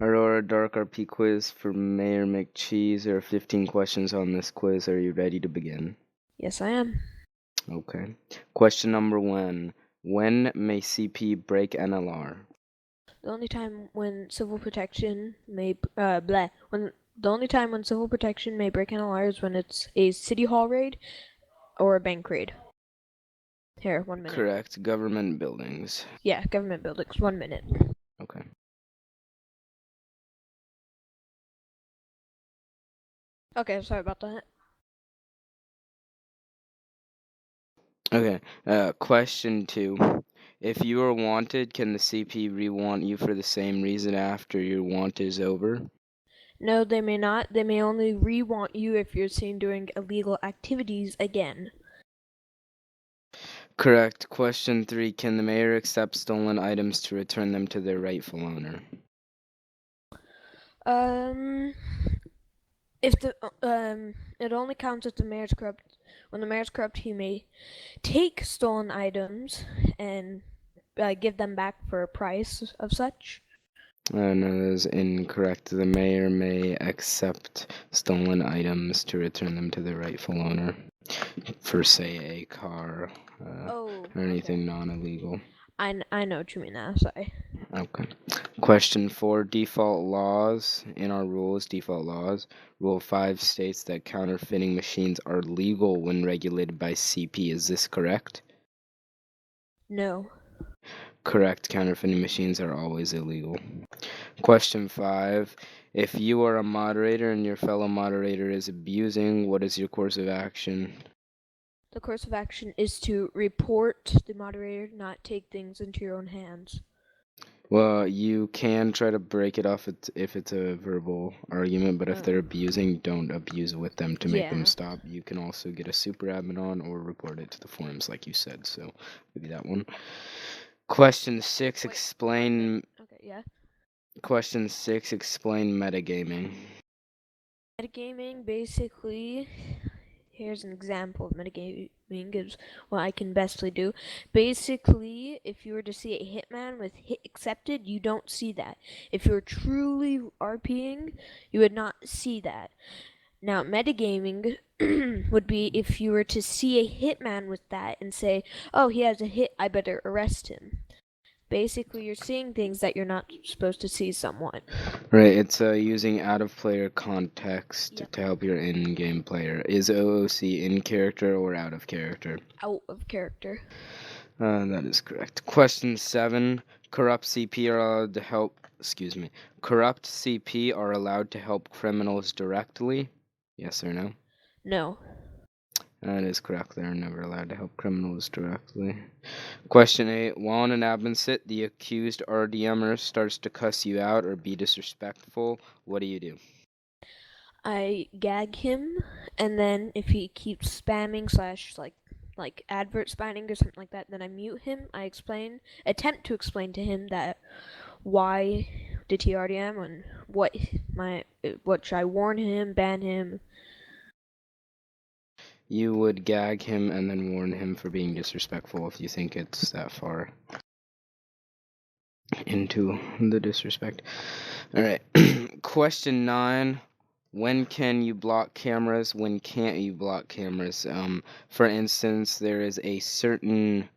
Aurora DarkRP quiz for Mayor McCheese. There are 15 questions on this quiz. Are you ready to begin? Yes, I am. Okay. Question number 1. When may CP break NLR? The only time when civil protection may the only time when civil protection may break NLR is when it's a city hall raid or a bank raid. Here, 1 minute. Correct. Government buildings. Yeah, government buildings. 1 minute. Okay. Okay, sorry about that. Okay. Question 2. If you are wanted, can the CP re-want you for the same reason after your want is over? No, they may not. They may only re-want you if you're seen doing illegal activities again. Correct. Question 3. Can the mayor accept stolen items to return them to their rightful owner? If the it only counts if the mayor's corrupt. When the mayor's corrupt, he may take stolen items and give them back for a price of such. No, that is incorrect. The mayor may accept stolen items to return them to their rightful owner for, say, a car or anything non-illegal. I know what you mean now, sorry. Okay. Question 4. Default laws. In our rules, default laws, Rule 5 states that counterfeiting machines are legal when regulated by CP. Is this correct? No. Correct. Counterfeiting machines are always illegal. Question 5. If you are a moderator and your fellow moderator is abusing, what is your course of action? The course of action is to report the moderator, not take things into your own hands. Well, you can try to break it off if it's a verbal argument, but if they're abusing, don't abuse with them to make them stop. You can also get a super admin on or report it to the forums like you said, so maybe that one. Question 6, explain... Okay, yeah. Question 6, explain metagaming. Metagaming, basically, here's an example of metagaming is what I can bestly do. Basically, if you were to see a hitman with hit accepted, you don't see that. If you're truly RPing, you would not see that. Now, metagaming would be if you were to see a hitman with that and say, oh, he has a hit, I better arrest him. Basically, you're seeing things that you're not supposed to see somewhat. Right, it's using out-of-player context to help your in-game player. Is OOC in character or out of character? Out of character. That is correct. Question 7. Corrupt CP are allowed to help... Excuse me. Corrupt CP are allowed to help criminals directly? Yes or no? No. That is correct. They're never allowed to help criminals directly. Question 8. While in an admin sit, the accused RDMer starts to cuss you out or be disrespectful. What do you do? I gag him, and then if he keeps spamming / like advert spamming or something like that, then I mute him. I attempt to explain to him that why did he RDM and what should I warn him, ban him. You would gag him and then warn him for being disrespectful if you think it's that far into the disrespect. Alright. Question 9. When can you block cameras? When can't you block cameras? For instance, there is a certain...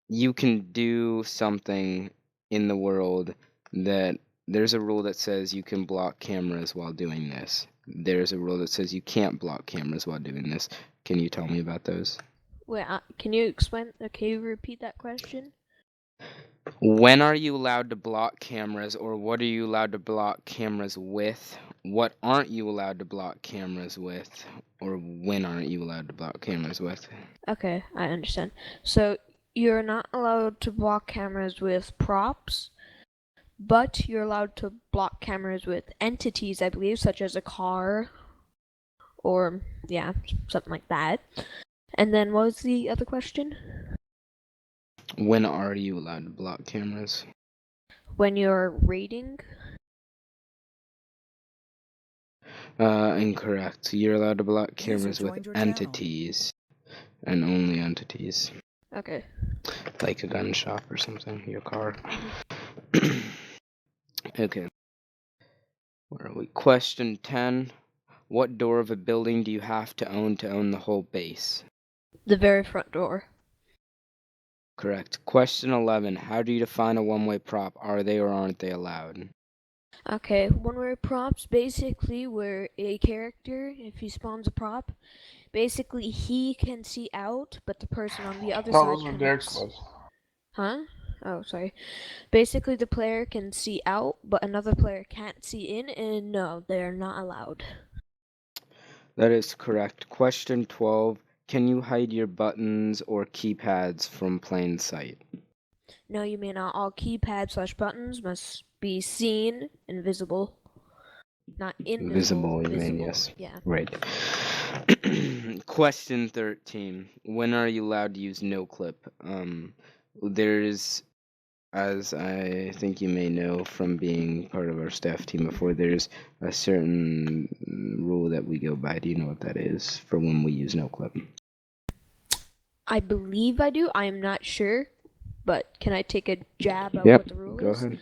you can do something in the world that... There's a rule that says you can block cameras while doing this. There's a rule that says you can't block cameras while doing this. Can you tell me about those? Wait, can you explain? Can you repeat that question? When are you allowed to block cameras, or what are you allowed to block cameras with? What aren't you allowed to block cameras with, or when aren't you allowed to block cameras with? Okay, I understand. So you're not allowed to block cameras with props, but you're allowed to block cameras with entities, I believe, such as a car or, yeah, something like that. And then what was the other question? When are you allowed to block cameras? When you're raiding? Incorrect. You're allowed to block cameras with entities, and only entities. Okay. Like a gun shop or something, your car. Okay. Where are we? Question 10. What door of a building do you have to own the whole base? The very front door. Correct. Question 11. How do you define a one-way prop? Are they or aren't they allowed? Okay, one-way props, basically where a character, if he spawns a prop, basically he can see out, but the person on the other side those were Derek's cannot. was. Huh? Oh, sorry. Basically, the player can see out, but another player can't see in, and no, they're not allowed. That is correct. Question 12. Can you hide your buttons or keypads from plain sight? No, you may not. All keypad/buttons must be seen and visible. Not invisible. Visible, you mean, visible. yes. Yeah. Right. Question 13. When are you allowed to use no clip? There's, as I think you may know from being part of our staff team before, there's a certain rule that we go by. Do you know what that is for when we use no clip? I believe I do. I am not sure, but can I take a jab at Yep, what the rule go is? ahead.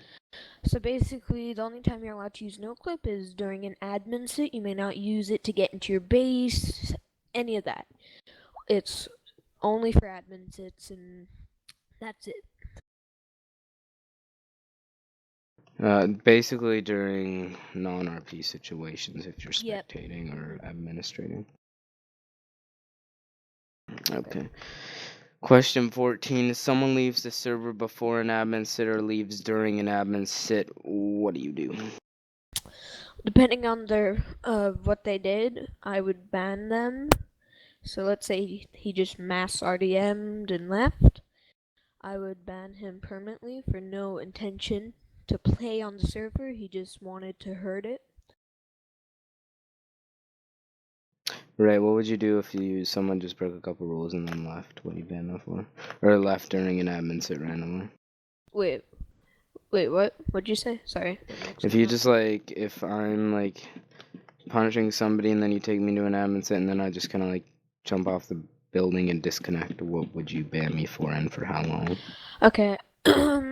So basically, the only time you're allowed to use no clip is during an admin sit. You may not use it to get into your base, any of that. It's only for admin sits, and that's it. Basically during non-RP situations if you're Yep. spectating or administrating. Okay. Question 14. If someone leaves the server before an admin sit or leaves during an admin sit, what do you do? Depending on their what they did, I would ban them. So let's say he just mass RDM'd and left. I would ban him permanently for no intention to play on the server. He just wanted to hurt it. Right, what would you do if someone just broke a couple rules and then left? What do you ban them for? Or left during an admin sit randomly? Wait, what? What'd you say? Sorry. If you just if I'm punishing somebody and then you take me to an admin sit and then I just kind of jump off the building and disconnect, what would you ban me for and for how long? Okay.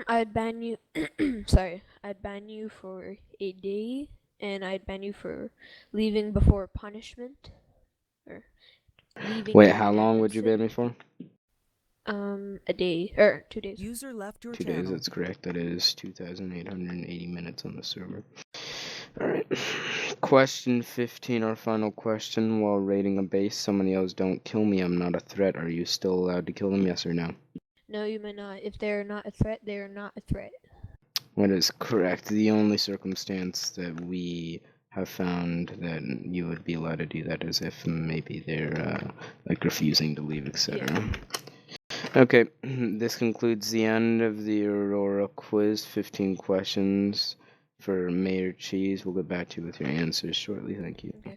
I'd ban you. Sorry. I'd ban you for a day, and I'd ban you for leaving before punishment. Or leaving. Wait, how long would you ban me for? A day or 2 days. User left your 2 channel. days, that's correct. That is 2,880 minutes on the server. Alright. Question 15, our final question. While raiding a base, someone yells, "Don't kill me, I'm not a threat." Are you still allowed to kill them, yes or no? No, you may not. If they're not a threat, they are not a threat. That is correct. The only circumstance that we have found that you would be allowed to do that is if maybe they're refusing to leave, etc. Yeah. Okay, this concludes the end of the Aurora quiz. 15 questions for Mayor Cheese. We'll get back to you with your answers shortly. Thank you. Okay.